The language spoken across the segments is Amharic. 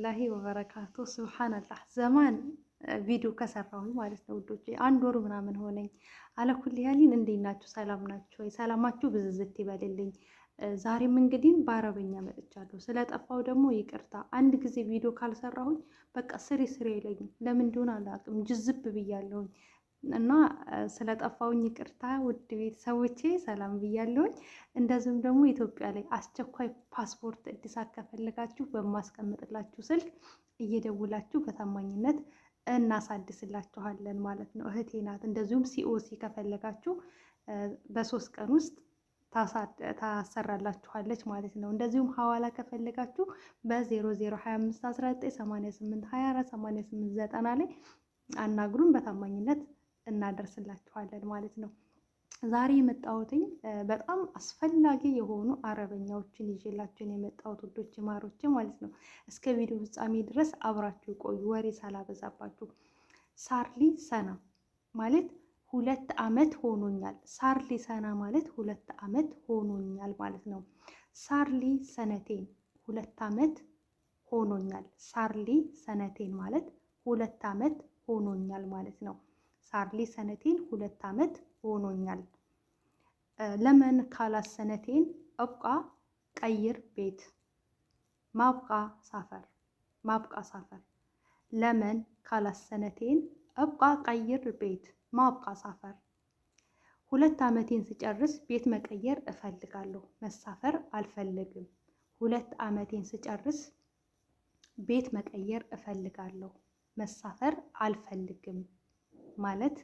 ወራህመቱላሂ ወበረካቱ። ሱብሃንአላህ ዘማን ቪዲዮ ከሰራሁኝ ማለት ነው ውዶቼ፣ 1 ወር ምናምን ሆነኝ። አለኩል ያሊን እንዴት ናችሁ? ሰላም ናችሁ ወይ? ሰላማችሁ ብዝዝት ይበልልኝ። ዛሬም እንግዲህ በአረበኛ መጥቻለሁ። ስለጠፋው ደግሞ ይቅርታ። አንድ ጊዜ ቪዲዮ ካልሰራሁኝ በቃ ስሪ አይለኝም። ለምን እንደሆነ አላውቅም፣ ጅዝብ ብያለሁኝ እና ስለጠፋውኝ ይቅርታ ውድ ቤተሰቦቼ፣ ሰላም ብያለሁኝ። እንደዚሁም ደግሞ ኢትዮጵያ ላይ አስቸኳይ ፓስፖርት እድሳት ከፈለጋችሁ በማስቀምጥላችሁ ስልክ እየደውላችሁ በታማኝነት እናሳድስላችኋለን ማለት ነው። እህቴ ናት። እንደዚሁም ሲኦሲ ከፈለጋችሁ በ3 ቀን ውስጥ ታሰራላችኋለች ማለት ነው። እንደዚሁም ሐዋላ ከፈለጋችሁ በ00251988248890 ላይ አናግሩን፣ በታማኝነት እናደርስላችኋለን ማለት ነው። ዛሬ የመጣሁትኝ በጣም አስፈላጊ የሆኑ አረበኛዎችን ይዤላችሁን የመጣሁት ውዶች ማሮች ማለት ነው። እስከ ቪዲዮ ፍጻሜ ድረስ አብራችሁ ቆዩ፣ ወሬ ሳላበዛባችሁ። ሳርሊ ሰና ማለት 2 ዓመት ሆኖኛል። ሳርሊ ሰና ማለት 2 ዓመት ሆኖኛል ማለት ነው። ሳርሊ ሰነቴን 2 ዓመት ሆኖኛል። ሳርሊ ሰነቴን ማለት 2 ዓመት ሆኖኛል ማለት ነው። ሳርሊ ሰነቴን 2 ዓመት ሆኖኛል። ለመን ካላስ ሰነቴን እብቃ ቀይር ቤት ማብቃ ሳፈር ለመን ካላስ ሰነቴን እብቃ ቀይር ቤት ማብቃ ሳፈር። 2 ዓመቴን ስጨርስ ቤት መቀየር እፈልጋለሁ፣ መሳፈር አልፈልግም። 2 ዓመቴን ስጨርስ ቤት መቀየር እፈልጋለሁ፣ መሳፈር አልፈልግም ማለት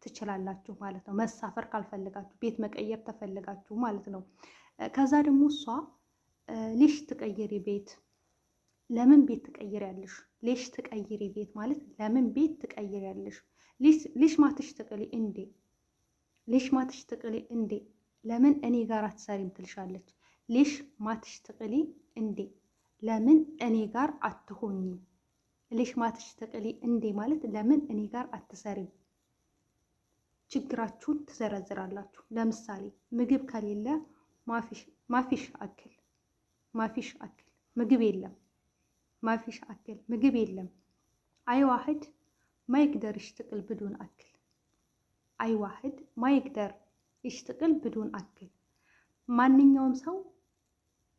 ትችላላችሁ ማለት ነው። መሳፈር ካልፈልጋችሁ ቤት መቀየር ተፈልጋችሁ ማለት ነው። ከዛ ደግሞ እሷ ሌሽ ትቀይሪ ቤት፣ ለምን ቤት ትቀይሪያለሽ? ሌሽ ትቀይሪ ቤት ማለት ለምን ቤት ትቀይሪያለሽ? ሌሽ ማትሽ ትቅሊ እንዴ፣ ሌሽ ማትሽ ትቅሊ እንዴ፣ ለምን እኔ ጋር አትሰሪም ትልሻለች። ሌሽ ማትሽ ትቅሊ እንዴ፣ ለምን እኔ ጋር አትሆኝም። ሌሽ ማትሽ ትቅሊ እንዴ ማለት ለምን እኔ ጋር አትሰሪም። ችግራችሁን ትዘረዝራላችሁ። ለምሳሌ ምግብ ከሌለ ማፊሽ አክል ምግብ የለም። ማፊሽ አክል ምግብ የለም። አይ ዋህድ ማይቅደር ይሽትቅል ብዱን አክል። አይ ዋህድ ማይቅደር ይሽትቅል ብዱን አክል። ማንኛውም ሰው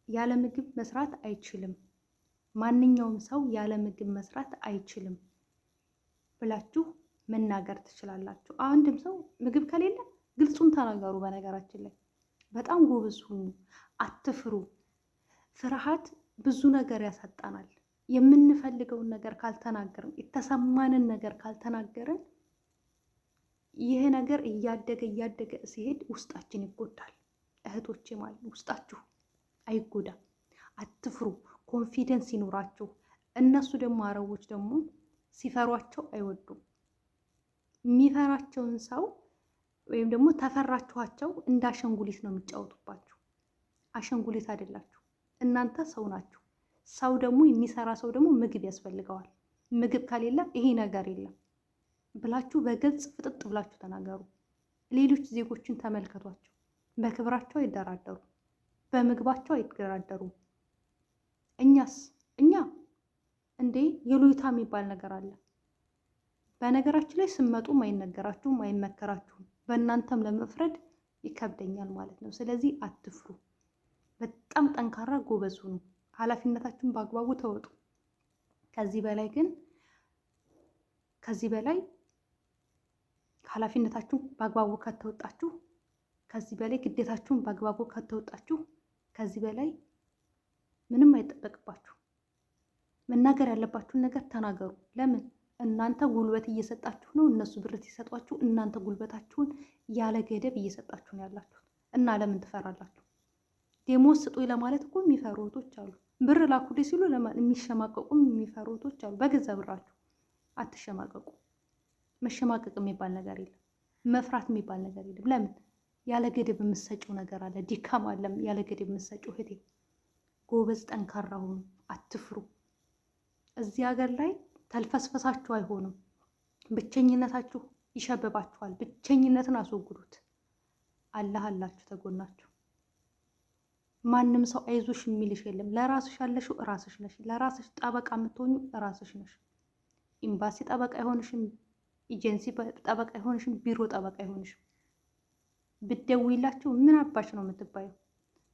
ያለ ምግብ መስራት አይችልም። ማንኛውም ሰው ያለ ምግብ መስራት አይችልም ብላችሁ መናገር ትችላላችሁ። አንድም ሰው ምግብ ከሌለ ግልጹን ተናገሩ። በነገራችን ላይ በጣም ጎበዝ ሁኑ፣ አትፍሩ። ፍርሃት ብዙ ነገር ያሳጣናል። የምንፈልገውን ነገር ካልተናገርን፣ የተሰማንን ነገር ካልተናገርን ይሄ ነገር እያደገ ሲሄድ ውስጣችን ይጎዳል። እህቶቼ ማለት ውስጣችሁ አይጎዳም። አትፍሩ፣ ኮንፊደንስ ይኑራችሁ። እነሱ ደግሞ አረቦች ደግሞ ሲፈሯቸው አይወዱም። የሚፈራቸውን ሰው ወይም ደግሞ ተፈራችኋቸው እንደ አሸንጉሊት ነው የሚጫወቱባችሁ። አሸንጉሊት አይደላችሁ እናንተ ሰው ናችሁ። ሰው ደግሞ የሚሰራ ሰው ደግሞ ምግብ ያስፈልገዋል። ምግብ ከሌለ ይሄ ነገር የለም ብላችሁ በግልጽ ፍጥጥ ብላችሁ ተናገሩ። ሌሎች ዜጎችን ተመልከቷቸው። በክብራቸው አይደራደሩ፣ በምግባቸው አይደራደሩም። እኛ እንዴ የሎይታ የሚባል ነገር አለ። በነገራችን ላይ ስመጡም አይነገራችሁም፣ አይመከራችሁም። በእናንተም ለመፍረድ ይከብደኛል ማለት ነው። ስለዚህ አትፍሩ። በጣም ጠንካራ ጎበዝ ሁኑ። ኃላፊነታችሁን በአግባቡ ተወጡ። ከዚህ በላይ ኃላፊነታችሁን በአግባቡ ከተወጣችሁ፣ ከዚህ በላይ ግዴታችሁን በአግባቡ ከተወጣችሁ፣ ከዚህ በላይ ምንም አይጠበቅባችሁ። መናገር ያለባችሁን ነገር ተናገሩ። ለምን? እናንተ ጉልበት እየሰጣችሁ ነው፣ እነሱ ብር ሲሰጧችሁ እናንተ ጉልበታችሁን ያለ ገደብ እየሰጣችሁ ነው ያላችሁት። እና ለምን ትፈራላችሁ? ደሞዝ ስጡኝ ለማለት እኮ የሚፈሩ እህቶች አሉ። ብር ላኩልኝ ሲሉ የሚሸማቀቁም የሚፈሩ እህቶች አሉ። በገዛ ብራችሁ አትሸማቀቁ። መሸማቀቅ የሚባል ነገር የለም። መፍራት የሚባል ነገር የለም። ለምን? ያለ ገደብ የምትሰጪው ነገር አለ። ድካም አለም ያለ ገደብ የምትሰጪው። እህቴ ጎበዝ፣ ጠንካራ ሁኑ፣ አትፍሩ። እዚህ ሀገር ላይ ተልፈስፈሳችሁ አይሆንም። ብቸኝነታችሁ ይሸብባችኋል። ብቸኝነትን አስወግዱት። አላህ አላችሁ ተጎናችሁ። ማንም ሰው አይዞሽ የሚልሽ የለም። ለራስሽ ያለሽው ራስሽ ነሽ። ለራስሽ ጠበቃ የምትሆኙ ራስሽ ነሽ። ኤምባሲ ጠበቃ አይሆንሽም፣ ኤጀንሲ ጠበቃ አይሆንሽም፣ ቢሮ ጠበቃ አይሆንሽም። ብትደውይላችሁ ምን አባሽ ነው የምትባየው?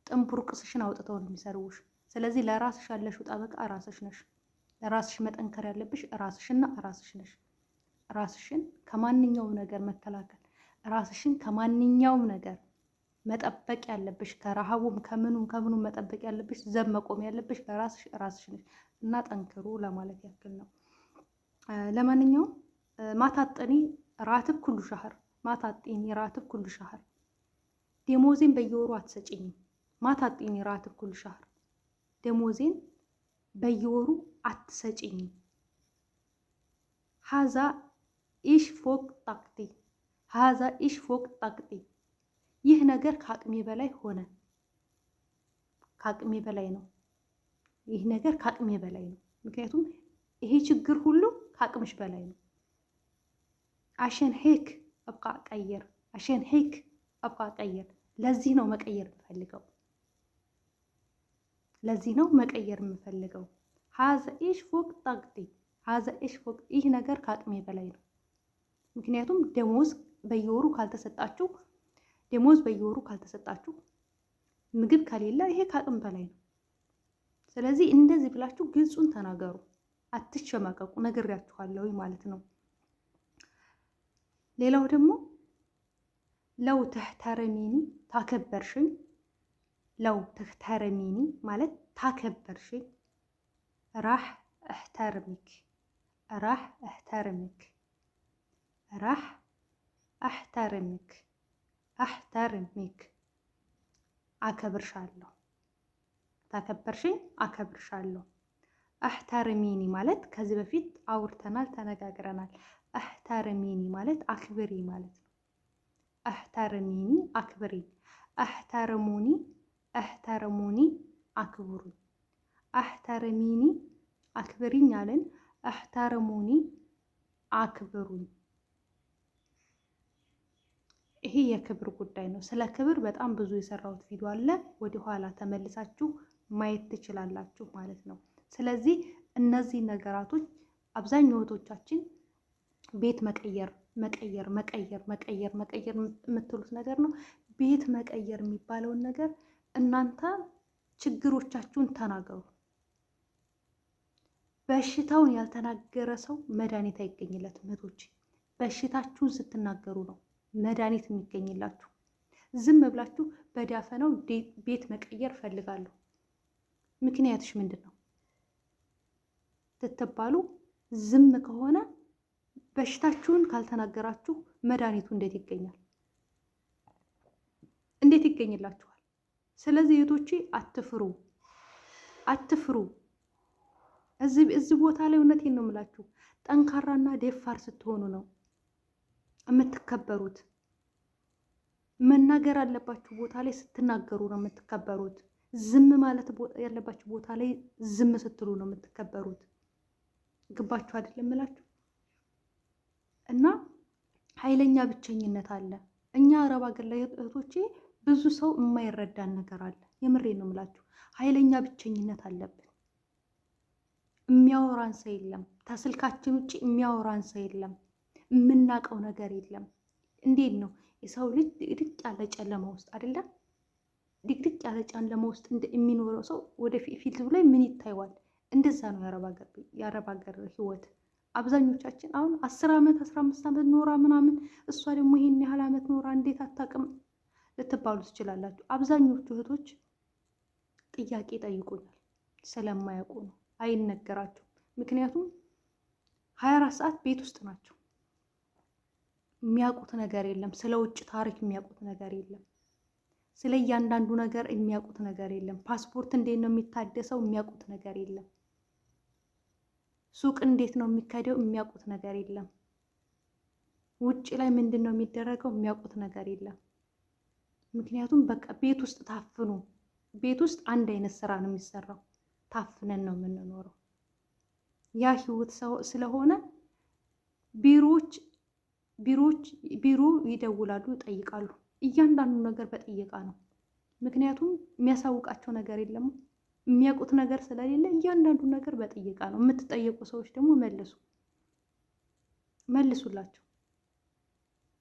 ጥንቡር ቅስሽን አውጥተው ነው የሚሰርውሽ። ስለዚህ ለራስሽ ያለሽው ጠበቃ ራስሽ ነሽ። ለራስሽ መጠንከር ያለብሽ ራስሽና ራስሽ ነሽ። ራስሽን ከማንኛውም ነገር መከላከል፣ ራስሽን ከማንኛውም ነገር መጠበቅ ያለብሽ፣ ከረሃቡም ከምኑም መጠበቅ ያለብሽ፣ ዘብ መቆም ያለብሽ ለራስሽ ራስሽ ነሽ። እና ጠንክሩ ለማለት ያክል ነው። ለማንኛውም ማታጠኒ ራትብ ኩሉ ሻህር፣ ማታጠኒ ራትብ ኩሉ ሻህር። ደሞዜን በየወሩ አትሰጪኝም። ማታጠኒ ራትብ ኩሉ ሻህር፣ ደሞዜን በየወሩ አትሰጪኝም። ሀዛ ኢሽ ፎቅ ጣቅቲ፣ ሀዛ ኢሽ ፎቅ ጣቅቲ። ይህ ነገር ከአቅሜ በላይ ሆነ። ከአቅሜ በላይ ነው። ይህ ነገር ከአቅሜ በላይ ነው። ምክንያቱም ይሄ ችግር ሁሉ ከአቅምሽ በላይ ነው። አሸን ሄክ አብቃ ቀየር፣ አሸን ሄክ አብቃ ቀየር። ለዚህ ነው መቀየር የምፈልገው። ለዚህ ነው መቀየር የምፈልገው። ሀዛ ኢሽ ፎቅ ጣቅቲ፣ ሀዛ ኢሽ ፎቅ። ይህ ነገር ከአቅሜ በላይ ነው። ምክንያቱም ደሞዝ በየወሩ ካልተሰጣችሁ ምግብ ከሌለ ይሄ ከአቅም በላይ ነው። ስለዚህ እንደዚህ ብላችሁ ግልጹን ተናገሩ፣ አትሸማቀቁ። ነግሬያችኋለሁ ማለት ነው። ሌላው ደግሞ ለው ተህተረሚኒ ታከበርሽኝ፣ ለው ተህተረሚኒ ማለት ታከበርሽኝ፣ ራህ እህተርሚክ፣ ራህ እህተርሚክ፣ ራህ አህተርሚክ፣ አህተርሚክ አከብርሻለሁ። ታከበርሽኝ አከብርሻለሁ። አህተርሚኒ ማለት ከዚህ በፊት አውርተናል፣ ተነጋግረናል። አህተርሚኒ ማለት አክብሪ ማለት ነው። አህተርሚኒ አክብሪ፣ አህተርሙኒ፣ አህተርሙኒ አክብሩኝ። አህተርሚኒ አክብሪኝ አለን። አህተርሙኒ አክብሩኝ። ይሄ የክብር ጉዳይ ነው። ስለ ክብር በጣም ብዙ የሰራሁት ቪዲዮ አለ። ወደ ኋላ ተመልሳችሁ ማየት ትችላላችሁ ማለት ነው። ስለዚህ እነዚህ ነገራቶች አብዛኛው እህቶቻችን ቤት መቀየር የምትሉት ነገር ነው። ቤት መቀየር የሚባለውን ነገር እናንተ ችግሮቻችሁን ተናገሩ። በሽታውን ያልተናገረ ሰው መድኃኒት አይገኝለትም። እህቶች በሽታችሁን ስትናገሩ ነው መድኃኒት የሚገኝላችሁ። ዝም ብላችሁ በዳፈናው ቤት መቀየር ፈልጋለሁ ምክንያትሽ ምንድን ነው ትትባሉ ዝም ከሆነ በሽታችሁን ካልተናገራችሁ መድኃኒቱ እንዴት ይገኛል? እንዴት ይገኝላችኋል? ስለዚህ እህቶቼ አትፍሩ። እዚህ ቦታ ላይ እውነቴን ነው የምላችሁ፣ ጠንካራና ደፋር ስትሆኑ ነው የምትከበሩት። መናገር ያለባችሁ ቦታ ላይ ስትናገሩ ነው የምትከበሩት። ዝም ማለት ያለባችሁ ቦታ ላይ ዝም ስትሉ ነው የምትከበሩት። ግባችሁ አይደለም እምላችሁ። እና ኃይለኛ ብቸኝነት አለ። እኛ አረብ ሀገር ላይ እህቶቼ ብዙ ሰው የማይረዳን ነገር አለ። የምሬን ነው የምላችሁ። ኃይለኛ ብቸኝነት አለብን። የሚያወራን ሰው የለም። ከስልካችን ውጭ የሚያወራን ሰው የለም። የምናውቀው ነገር የለም። እንዴት ነው የሰው ልጅ ድቅድቅ ያለ ጨለማ ውስጥ አይደለም? ድቅድቅ ያለ ጨለማ ውስጥ የሚኖረው ሰው ወደ ፊት ላይ ምን ይታይዋል? እንደዛ ነው የአረብ ሀገር ህይወት። አብዛኞቻችን አሁን 10 ዓመት 15 ዓመት ኖራ ምናምን፣ እሷ ደግሞ ይሄን ያህል ዓመት ኖራ እንዴት አታውቅም ልትባሉ ትችላላችሁ። አብዛኞቹ እህቶች ጥያቄ ጠይቁኛል። ስለማያውቁ ነው፣ አይነገራቸውም። ምክንያቱም 24 ሰዓት ቤት ውስጥ ናቸው። የሚያውቁት ነገር የለም። ስለ ውጭ ታሪክ የሚያውቁት ነገር የለም። ስለ እያንዳንዱ ነገር የሚያውቁት ነገር የለም። ፓስፖርት እንዴት ነው የሚታደሰው? የሚያውቁት ነገር የለም። ሱቅ እንዴት ነው የሚካሄደው? የሚያውቁት ነገር የለም። ውጭ ላይ ምንድን ነው የሚደረገው? የሚያውቁት ነገር የለም። ምክንያቱም በቃ ቤት ውስጥ ታፍኑ። ቤት ውስጥ አንድ አይነት ስራ ነው የሚሰራው። ታፍነን ነው የምንኖረው። ያ ህይወት ስለሆነ ቢሮ ይደውላሉ፣ ይጠይቃሉ። እያንዳንዱ ነገር በጥየቃ ነው። ምክንያቱም የሚያሳውቃቸው ነገር የለም፣ የሚያውቁት ነገር ስለሌለ እያንዳንዱ ነገር በጥየቃ ነው። የምትጠየቁ ሰዎች ደግሞ መልሱላቸው።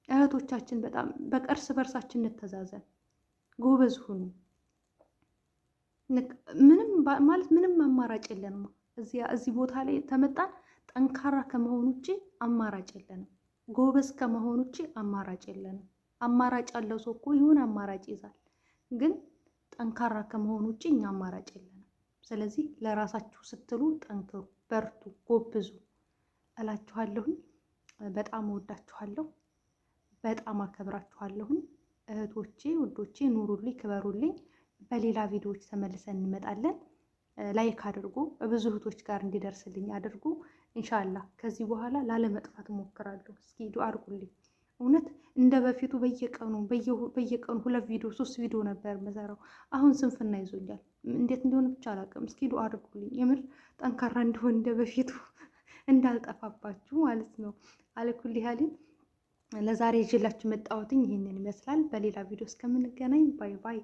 እህቶቻችን በጣም በእርስ በርሳችን እንተዛዘን፣ ጎበዝ ሁኑ። ምንም አማራጭ የለንም። እዚህ ቦታ ላይ ተመጣን ጠንካራ ከመሆን ውጭ አማራጭ የለንም። ጎበዝ ከመሆን ውጭ አማራጭ የለንም። አማራጭ ያለው ሰው እኮ ይሁን አማራጭ ይዛል፣ ግን ጠንካራ ከመሆን ውጭ እኛ አማራጭ የለንም። ስለዚህ ለራሳችሁ ስትሉ ጠንክሩ፣ በርቱ፣ ጎብዙ እላችኋለሁኝ። በጣም እወዳችኋለሁ፣ በጣም አከብራችኋለሁኝ። እህቶቼ ውዶቼ፣ ኑሩልኝ፣ ክበሩልኝ። በሌላ ቪዲዮዎች ተመልሰን እንመጣለን። ላይክ አድርጉ፣ ብዙ እህቶች ጋር እንዲደርስልኝ አድርጉ። ኢንሻአላህ ከዚህ በኋላ ላለመጥፋት እሞክራለሁ። እስኪ ዱአ አድርጉልኝ። እውነት እንደ በፊቱ በየቀኑ 2 ቪዲዮ 3 ቪዲዮ ነበር የምሰራው። አሁን ስንፍና ይዞኛል፣ እንዴት እንደሆነ ብቻ አላውቅም። እስኪ ዱአ አድርጉልኝ፣ የምር ጠንካራ እንዲሆን እንደ በፊቱ እንዳልጠፋባችሁ ማለት ነው። አለኩል ያህልን ለዛሬ ይዤላችሁ መጣሁትኝ ይህንን ይመስላል። በሌላ ቪዲዮ እስከምንገናኝ ባይ ባይ።